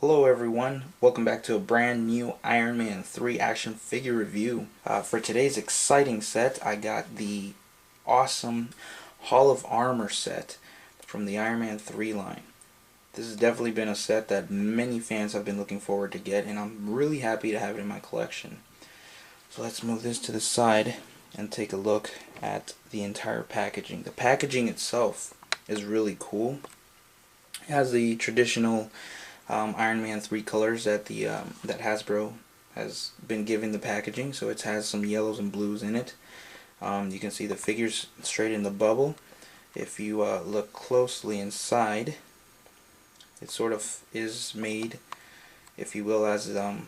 Hello everyone, welcome back to a brand new Iron Man 3 action figure review. For today's exciting set, I got the awesome Hall of Armor set from the Iron Man 3 line. This has definitely been a set that many fans have been looking forward to get, and I'm really happy to have it in my collection. So let's move this to the side and take a look at the entire packaging. The packaging itself is really cool. It has the traditional Iron Man 3 colors that that Hasbro has been giving the packaging. So it has some yellows and blues in it. You can see the figures straight in the bubble. If you look closely inside, it sort of is made, if you will, as a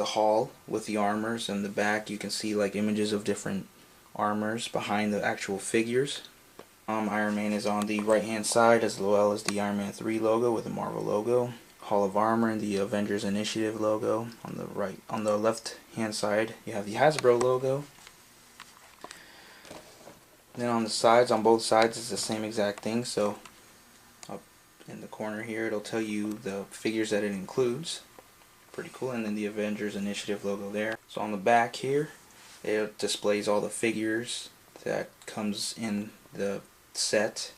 haul with the armors. In the back you can see like images of different armors behind the actual figures. Iron Man is on the right hand side, as well as the Iron Man 3 logo with the Marvel logo. Hall of Armor and the Avengers Initiative logo. On the left hand side you have the Hasbro logo. Then on the sides, on both sides, it's the same exact thing. So up in the corner here it'll tell you the figures that it includes. Pretty cool. And then the Avengers Initiative logo there. So on the back here it displays all the figures that comes in the set.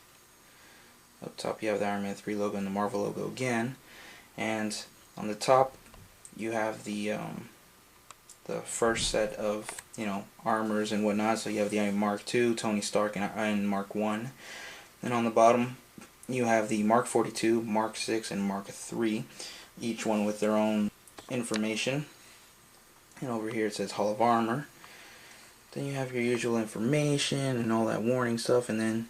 Up top you have the Iron Man 3 logo and the Marvel logo again. And on the top you have the first set of armors and whatnot. So you have the Mark II, Tony Stark, and Mark I. Then on the bottom you have the Mark 42, Mark 6, and Mark III, each one with their own information. And over here it says Hall of Armor. Then you have your usual information and all that warning stuff, and then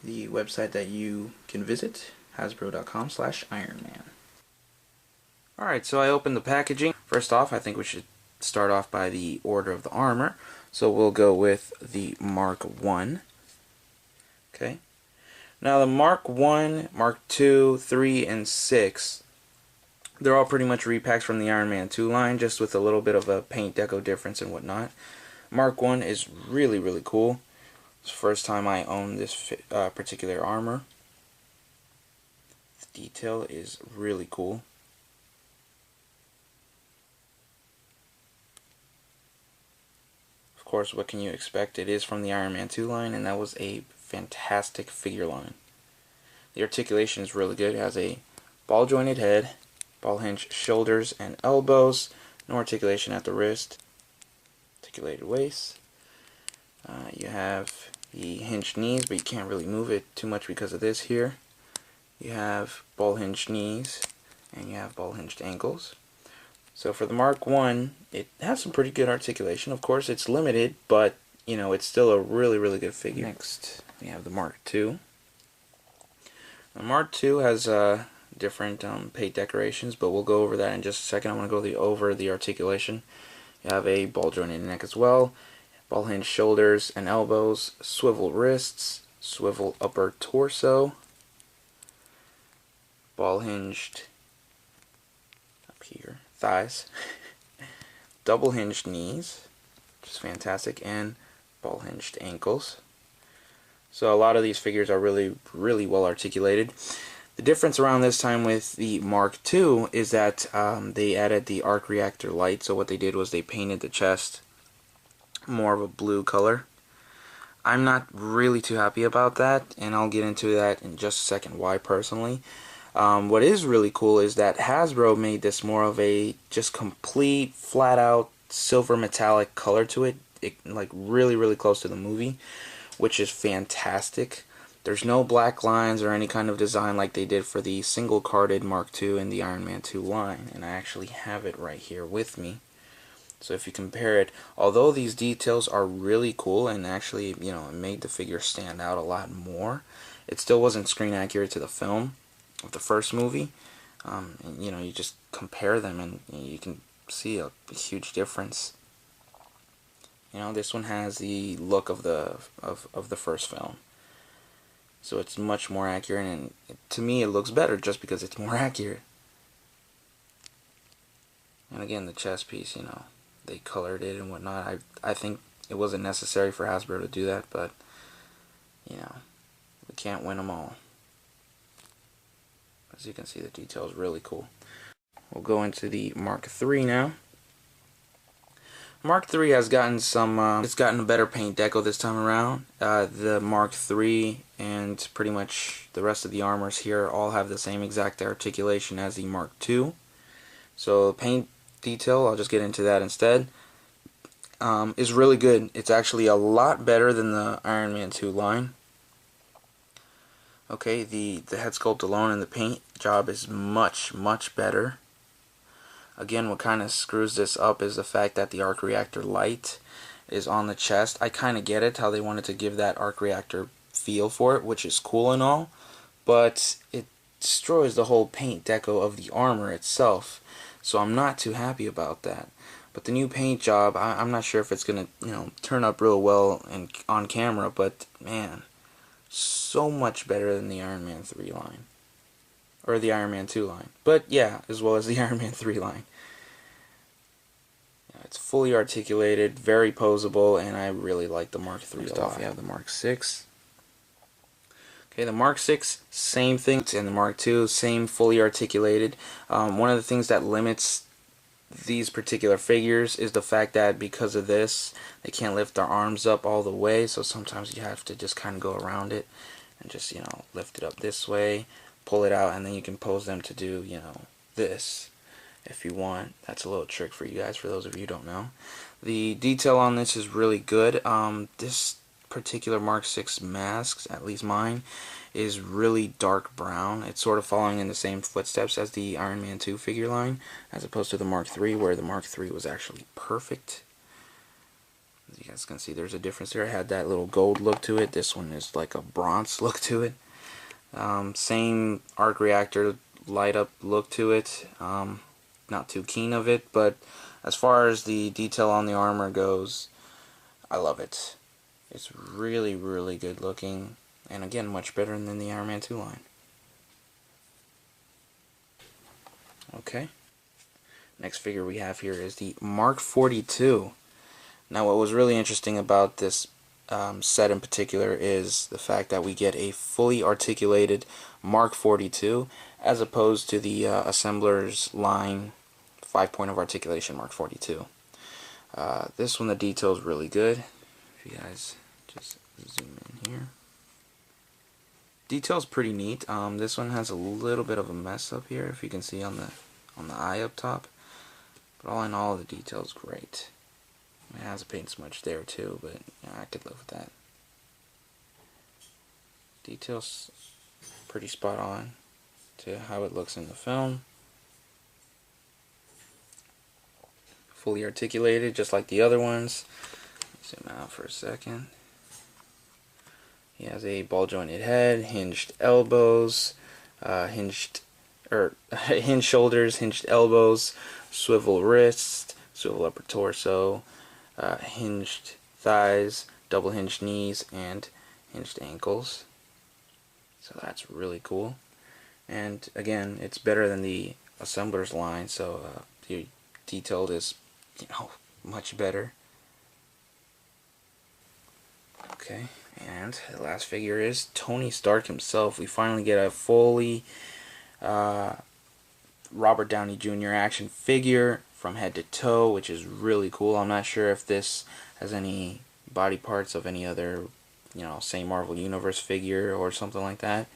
the website that you can visit, hasbro.com/ironman. Alright, so I opened the packaging. First off, I think we should start off by the order of the armor. So we'll go with the Mark I. Okay. Now the Mark I, Mark II, 3, and 6, they're all pretty much repacks from the Iron Man 2 line, just with a little bit of a paint deco difference and whatnot. Mark I is really, really cool. It's the first time I own this particular armor. The detail is really cool. Of course, what can you expect? It is from the Iron Man 2 line, and that was a fantastic figure line. The articulation is really good. It has a ball jointed head, ball hinged shoulders and elbows, no articulation at the wrist, articulated waist. You have the hinged knees, but you can't really move it too much because of this here. You have ball hinged knees, and you have ball hinged ankles. So for the Mark I, it has some pretty good articulation. Of course, it's limited, but it's still a really, really good figure. Next, we have the Mark II. The Mark II has different paint decorations, but we'll go over that in just a second. I want to go over the articulation. You have a ball jointed neck as well, ball hinged shoulders and elbows, swivel wrists, swivel upper torso, ball hinged up here thighs, double hinged knees, which is fantastic, and ball hinged ankles. So a lot of these figures are really, really well articulated. The difference around this time with the Mark II is that they added the arc reactor light. So what they did was they painted the chest more of a blue color. I'm not really too happy about that, and I'll get into that in just a second why personally. What is really cool is that Hasbro made this more of a just complete flat out silver metallic color to it, like really, really close to the movie, which is fantastic. There's no black lines or any kind of design like they did for the single carded Mark II and the Iron Man 2 line, and I actually have it right here with me. So if you compare it, although these details are really cool and actually it made the figure stand out a lot more, it still wasn't screen accurate to the film of the first movie. And you just compare them and you can see a huge difference. This one has the look of the first film, so it's much more accurate, and to me it looks better just because it's more accurate. And again, the chest piece, they colored it and whatnot. I think it wasn't necessary for Hasbro to do that, but we can't win them all. As you can see, the detail is really cool. We'll go into the Mark III now. Mark III has gotten some, it's gotten a better paint deco this time around. The Mark III and pretty much the rest of the armors here all have the same exact articulation as the Mark II. So paint detail, I'll just get into that instead, is really good. It's actually a lot better than the Iron Man 2 line. Okay, the head sculpt alone and the paint job is much better. Again, what kind of screws this up is the fact that the arc reactor light is on the chest. I kind of get it, how they wanted to give that arc reactor feel for it, which is cool and all, but it destroys the whole paint deco of the armor itself. So I'm not too happy about that. But the new paint job, I'm not sure if it's going to, turn up real well on camera, but man, so much better than the Iron Man 3 line. Or the Iron Man 2 line. But yeah, as well as the Iron Man 3 line. Yeah, it's fully articulated, very posable, and I really like the Mark 3 a lot. First off, we have the Mark 6. Okay, the Mark 6, same thing, and the Mark 2, same, fully articulated. One of the things that limits these particular figures is the fact that because of this, they can't lift their arms up all the way, so sometimes you have to just kind of go around it and just, lift it up this way, pull it out, and then you can pose them to do, this if you want. That's a little trick for you guys, for those of you who don't know. The detail on this is really good. This particular Mark 6 mask, at least mine, is really dark brown. It's sort of following in the same footsteps as the Iron Man 2 figure line, as opposed to the Mark 3, where the Mark 3 was actually perfect. As you guys can see, there's a difference there. It had that little gold look to it. This one is like a bronze look to it. Same arc reactor light up look to it. Not too keen of it, but as far as the detail on the armor goes, I love it. It's really good looking, and again, much better than the Iron Man 2 line. Okay, next figure we have here is the Mark 42. Now, what was really interesting about this set in particular is the fact that we get a fully articulated Mark 42 as opposed to the Assembler's line 5-point of articulation Mark 42. This one, the detail is really good. If you guys just zoom in here, detail's pretty neat. This one has a little bit of a mess up here, if you can see on the eye up top. But all in all, the detail's great. It has a paint smudge there too, but I could live with that. Detail's pretty spot on to how it looks in the film. Fully articulated, just like the other ones. Zoom out for a second. He has a ball jointed head, hinged elbows, hinged shoulders, hinged elbows, swivel wrists, swivel upper torso, hinged thighs, double hinged knees, and hinged ankles. So that's really cool. And again, it's better than the Assembler's line, so the detailed is, much better. Okay, and the last figure is Tony Stark himself. We finally get a fully Robert Downey Jr. action figure from head to toe, which is really cool. I'm not sure if this has any body parts of any other, say Marvel Universe figure or something like that.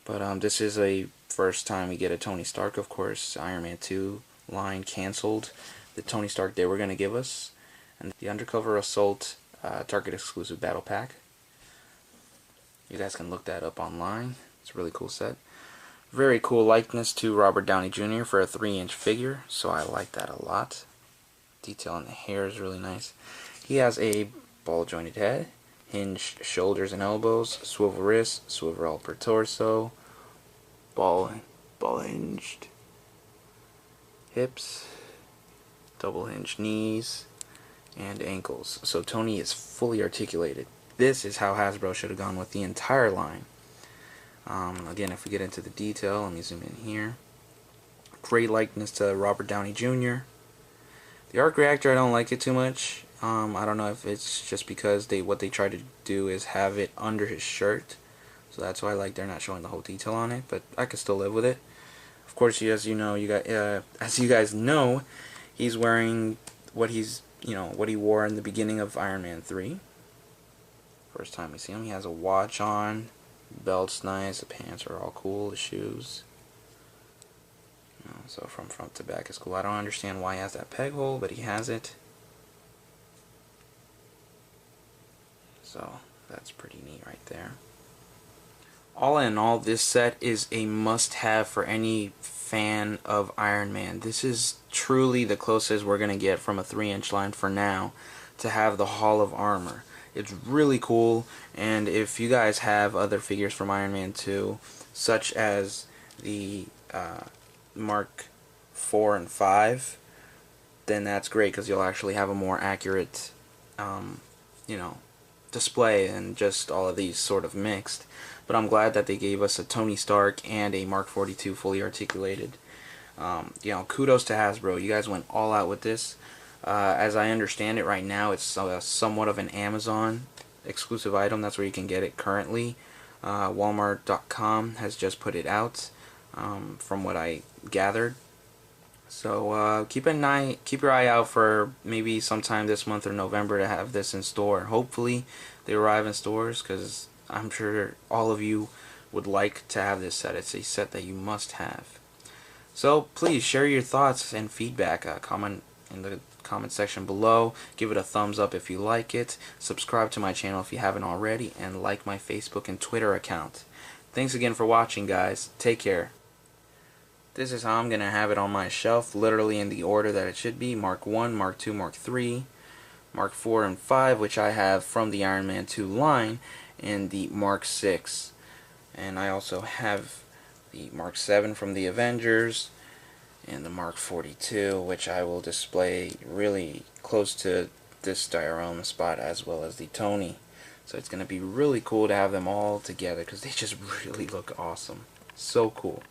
But this is a first time we get a Tony Stark. Of course, Iron Man 2 line canceled the Tony Stark they were going to give us. And the Undercover Assault Target exclusive battle pack. You guys can look that up online. It's a really cool set. Very cool likeness to Robert Downey Jr. for a 3-inch figure, so I like that a lot. Detail on the hair is really nice. He has a ball jointed head, hinged shoulders and elbows, swivel wrists, swivel upper torso, ball hinged hips, double hinged knees, and ankles. So Tony is fully articulated. This is how Hasbro should have gone with the entire line. Again, if we get into the detail, let me zoom in here. Great likeness to Robert Downey Jr. The arc reactor, I don't like it too much. I don't know if it's just because what they try to do is have it under his shirt, so that's why they're not showing the whole detail on it. But I could still live with it. Of course, as you guys know, he's wearing what what he wore in the beginning of Iron Man 3. First time we see him, he has a watch on, belt's nice, the pants are all cool, the shoes. So from front to back is cool. I don't understand why he has that peg hole, but he has it. So that's pretty neat right there. All in all, this set is a must-have for any fan of Iron Man. This is truly the closest we're going to get from a 3-inch line for now to have the Hall of Armor. It's really cool, and if you guys have other figures from Iron Man 2, such as the Mark 4 and 5, then that's great because you'll actually have a more accurate, display and just all of these sort of mixed. But I'm glad that they gave us a Tony Stark and a Mark 42 fully articulated. Kudos to Hasbro. You guys went all out with this. As I understand it right now, it's somewhat of an Amazon exclusive item. That's where you can get it currently. Walmart.com has just put it out, from what I gathered. So keep your eye out for maybe sometime this month or November to have this in store. Hopefully they arrive in stores, because I'm sure all of you would like to have this set. It's a set that you must have. So please share your thoughts and feedback. Comment in the comment section below. Give it a thumbs up if you like it. Subscribe to my channel if you haven't already, and like my Facebook and Twitter account. Thanks again for watching, guys. Take care. This is how I'm going to have it on my shelf, literally in the order that it should be. Mark 1, Mark 2, Mark 3, Mark 4 and 5, which I have from the Iron Man 2 line, and the Mark 6. And I also have the Mark 7 from the Avengers, and the Mark 42, which I will display really close to this diorama spot, as well as the Tony. So it's going to be really cool to have them all together, because they just really look awesome. So cool.